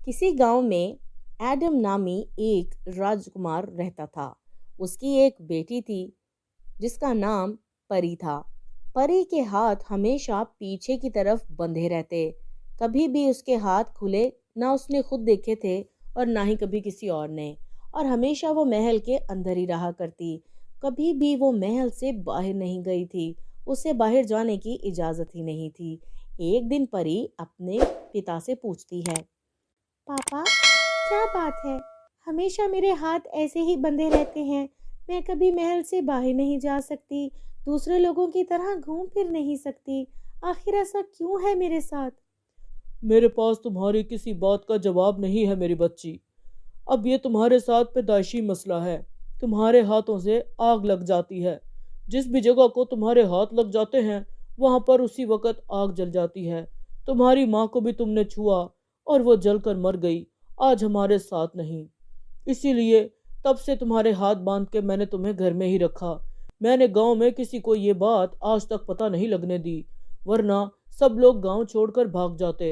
किसी गांव में एडम नामी एक राजकुमार रहता था। उसकी एक बेटी थी जिसका नाम परी था। परी के हाथ हमेशा पीछे की तरफ बंधे रहते। कभी भी उसके हाथ खुले ना उसने खुद देखे थे और ना ही कभी किसी और ने। और हमेशा वो महल के अंदर ही रहा करती। कभी भी वो महल से बाहर नहीं गई थी। उसे बाहर जाने की इजाजत ही नहीं थी। एक दिन परी अपने पिता से पूछती है, पापा, क्या बात है? हमेशा मेरे हाथ ऐसे ही बंधे रहते हैं। मैं कभी महल से बाहर नहीं जा सकती, दूसरे लोगों की तरह घूम फिर नहीं सकती। आखिर ऐसा क्यों है मेरे साथ? मेरे पास तुम्हारी किसी बात का जवाब नहीं है मेरी बच्ची। अब ये तुम्हारे साथ पैदाइशी मसला है। तुम्हारे हाथों से आग लग जाती है। जिस भी जगह को तुम्हारे हाथ लग जाते हैं वहां पर उसी वक्त आग जल जाती है। तुम्हारी माँ को भी तुमने छुआ और वो जलकर मर गई। आज हमारे साथ नहीं, इसीलिए तब से तुम्हारे हाथ बांध के मैंने तुम्हें घर में ही रखा। मैंने गांव में किसी को ये बात आज तक पता नहीं लगने दी, वरना सब लोग गांव छोड़कर भाग जाते।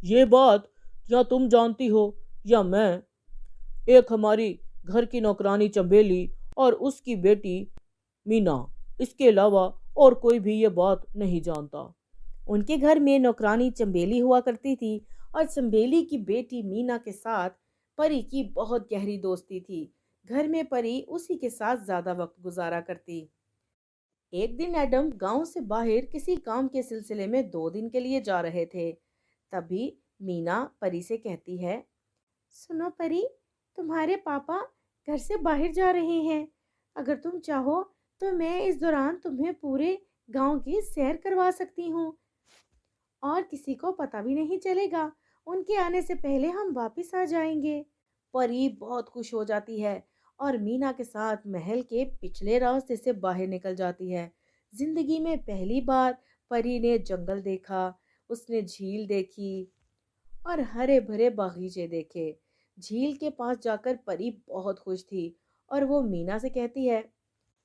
ये बात या तुम जानती हो या मैं। एक हमारी घर की नौकरानी चंबेली और उसकी बेटी मीना, इसके अलावा और कोई भी ये बात नहीं जानता। उनके घर में नौकरानी चंबेली हुआ करती थी और चंबेली की बेटी मीना के साथ परी की बहुत गहरी दोस्ती थी। घर में परी उसी के साथ ज्यादा वक्त गुजारा करती। एक दिन एडम गांव से बाहर किसी काम के सिलसिले में 2 दिन के लिए जा रहे थे। तभी मीना परी से कहती है, सुनो परी, तुम्हारे पापा घर से बाहर जा रहे हैं। अगर तुम चाहो तो मैं इस दौरान तुम्हें पूरे गांव की सैर करवा सकती हूँ और किसी को पता भी नहीं चलेगा। उनके आने से पहले हम वापस आ जाएंगे। परी बहुत खुश हो जाती है और मीना के साथ महल के पिछले रास्ते से बाहर निकल जाती है। जिंदगी में पहली बार परी ने जंगल देखा, उसने झील देखी और हरे भरे बागीचे देखे। झील के पास जाकर परी बहुत खुश थी और वो मीना से कहती है,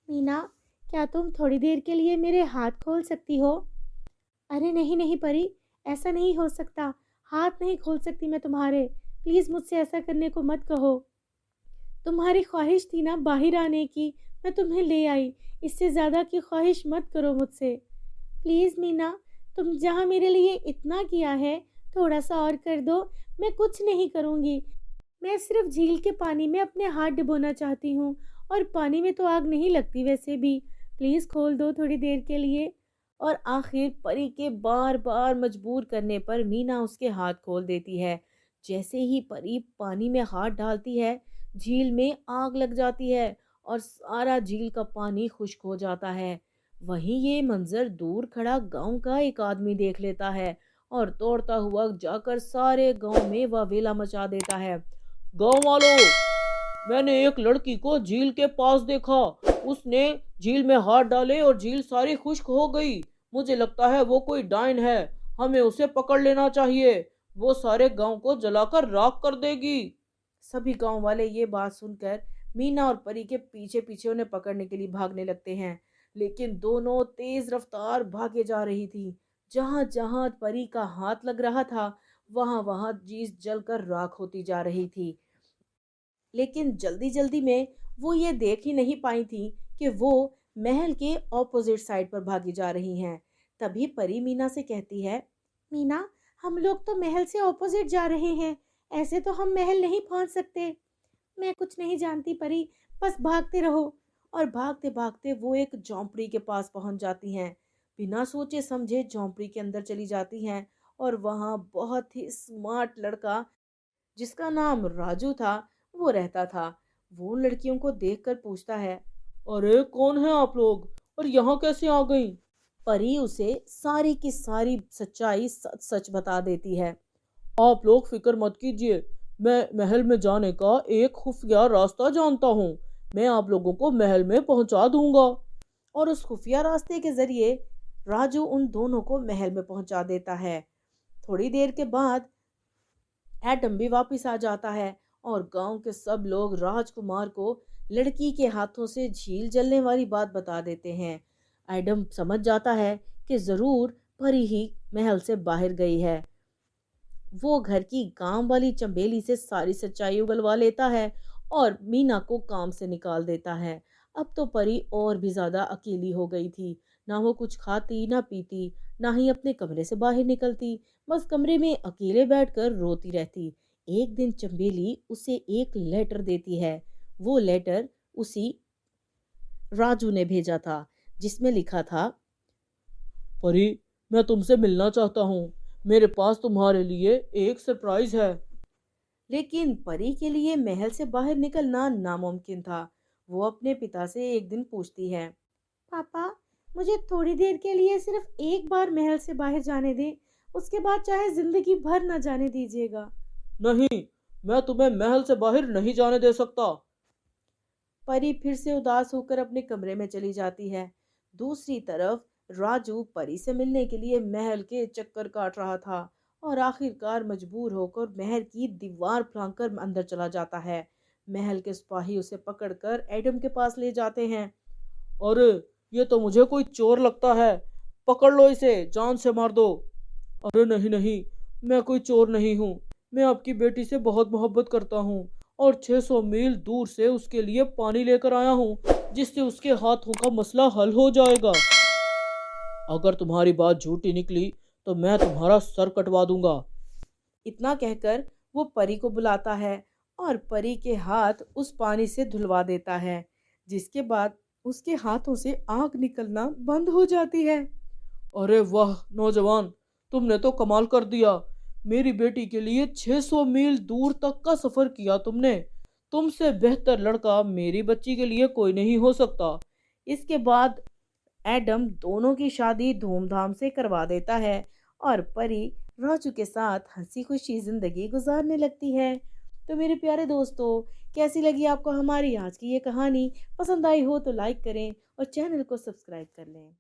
मीना, क्या तुम थोड़ी देर के लिए मेरे हाथ खोल सकती हो? अरे नहीं नहीं परी, ऐसा नहीं हो सकता। हाथ नहीं खोल सकती मैं तुम्हारे। प्लीज़ मुझसे ऐसा करने को मत कहो। तुम्हारी ख्वाहिश थी ना बाहर आने की, मैं तुम्हें ले आई। इससे ज़्यादा की ख्वाहिश मत करो मुझसे। प्लीज़ मीना, तुम जहाँ मेरे लिए इतना किया है, थोड़ा सा और कर दो। मैं कुछ नहीं करूँगी। मैं सिर्फ झील के पानी में अपने हाथ डुबोना चाहती हूँ और पानी में तो आग नहीं लगती वैसे भी। प्लीज़ खोल दो थोड़ी देर के लिए। और आखिर परी के बार बार मजबूर करने पर मीना उसके हाथ खोल देती है। जैसे ही परी पानी में हाथ डालती है, झील में आग लग जाती है और सारा झील का पानी खुश्क हो जाता है। वहीं ये मंजर दूर खड़ा गांव का एक आदमी देख लेता है और दौड़ता हुआ जाकर सारे गांव में वावेला मचा देता है। गांव वालों, मैंने एक लड़की को झील के पास देखा। उसने झील में हाथ डाले और झील सारी खुश्क हो गई। मुझे लगता है वो कोई डायन है। हमें उसे पकड़ लेना चाहिए। वो सारे गांव को जलाकर राख कर देगी। सभी गांव वाले ये बात सुनकर मीना और परी के पीछे पीछे उन्हें पकड़ने के लिए भागने लगते हैं। लेकिन दोनों तेज रफ्तार भागे जा रही थी। जहां जहां परी का हाथ लग रहा था, वहां वहां चीज जलकर राख होती जा रही थी। लेकिन जल्दी जल्दी में वो ये देख ही नहीं पाई थी कि वो महल के ऑपोजिट साइड पर भागी जा रही हैं। तभी परी मीना से कहती है, मीना, हम लोग तो महल से ऑपोजिट जा रहे हैं। ऐसे तो हम महल नहीं पहुंच सकते। मैं कुछ नहीं जानती परी, बस भागते रहो। और भागते भागते वो एक झोंपड़ी के पास पहुंच जाती हैं। बिना सोचे समझे झोंपड़ी के अंदर चली जाती हैं और वहां बहुत ही स्मार्ट लड़का जिसका नाम राजू था, वो रहता था। वो उन लड़कियों को देखकर पूछता है, अरे कौन है आप लोग और यहाँ कैसे आ गई? परी उसे सारी की सारी सच्चाई सच सच बता देती है। आप लोग फिक्र मत कीजिए। मैं महल में जाने का एक खुफिया रास्ता जानता हूँ। मैं आप लोगों को महल में पहुंचा दूंगा। और उस खुफिया रास्ते के जरिए राजू उन दोनों को महल में पहुंचा देता है। थोड़ी देर के बाद एडम भी वापस आ जाता है और गांव के सब लोग राजकुमार को लड़की के हाथों से झील जलने वाली बात बता देते हैं। एडम समझ जाता है कि जरूर परी ही महल से बाहर गई है। वो घर की काम वाली चंबेली से सारी सच्चाई उगलवा लेता है और मीना को काम से निकाल देता है। अब तो परी और भी ज्यादा अकेली हो गई थी। ना वो कुछ खाती ना पीती, ना ही अपने कमरे से बाहर निकलती, बस कमरे में अकेले बैठकर रोती रहती। एक दिन चंबेली उसे एक लेटर देती है। वो लेटर उसी राजू ने भेजा था, जिसमें लिखा था, परी, मैं तुमसे मिलना चाहता हूँ। मेरे पास तुम्हारे लिए एक सरप्राइज है। लेकिन परी के लिए महल से बाहर निकलना नामुमकिन था। वो अपने पिता से एक दिन पूछती है, पापा, मुझे थोड़ी देर के लिए सिर्फ एक बार महल से बाहर जाने दें, उसके बाद चाहे जिंदगी भर न जाने दीजिएगा। नहीं, मैं तुम्हें महल से बाहर नहीं जाने दे सकता। परी फिर से उदास होकर अपने कमरे में चली जाती है। दूसरी तरफ राजू परी से मिलने के लिए महल के चक्कर काट रहा था और आखिरकार मजबूर होकर महल की दीवार फांदकर अंदर चला जाता है। महल के सिपाही उसे पकड़कर एडम के पास ले जाते हैं। अरे, ये तो मुझे कोई चोर लगता है। पकड़ लो इसे, जान से मार दो। अरे नहीं नहीं, मैं कोई चोर नहीं हूँ। मैं आपकी बेटी से बहुत मोहब्बत करता हूँ और 600 मील दूर से उसके लिए पानी लेकर आया हूँ, जिससे उसके हाथों का मसला हल हो जाएगा। अगर तुम्हारी बात झूठी निकली तो मैं तुम्हारा सर कटवा दूंगा। इतना कहकर वो परी को बुलाता है और परी के हाथ उस पानी से धुलवा देता है, जिसके बाद उसके हाथों से आग निकलना बंद हो जाती है। अरे वाह नौजवान, तुमने तो कमाल कर दिया। मेरी बेटी के लिए 600 मील दूर तक का सफर किया तुमने। तुमसे बेहतर लड़का मेरी बच्ची के लिए कोई नहीं हो सकता। इसके बाद एडम दोनों की शादी धूमधाम से करवा देता है और परी राजू के साथ हंसी खुशी जिंदगी गुजारने लगती है। तो मेरे प्यारे दोस्तों, कैसी लगी आपको हमारी आज की ये कहानी? पसंद आई हो तो लाइक करें और चैनल को सब्सक्राइब कर लें।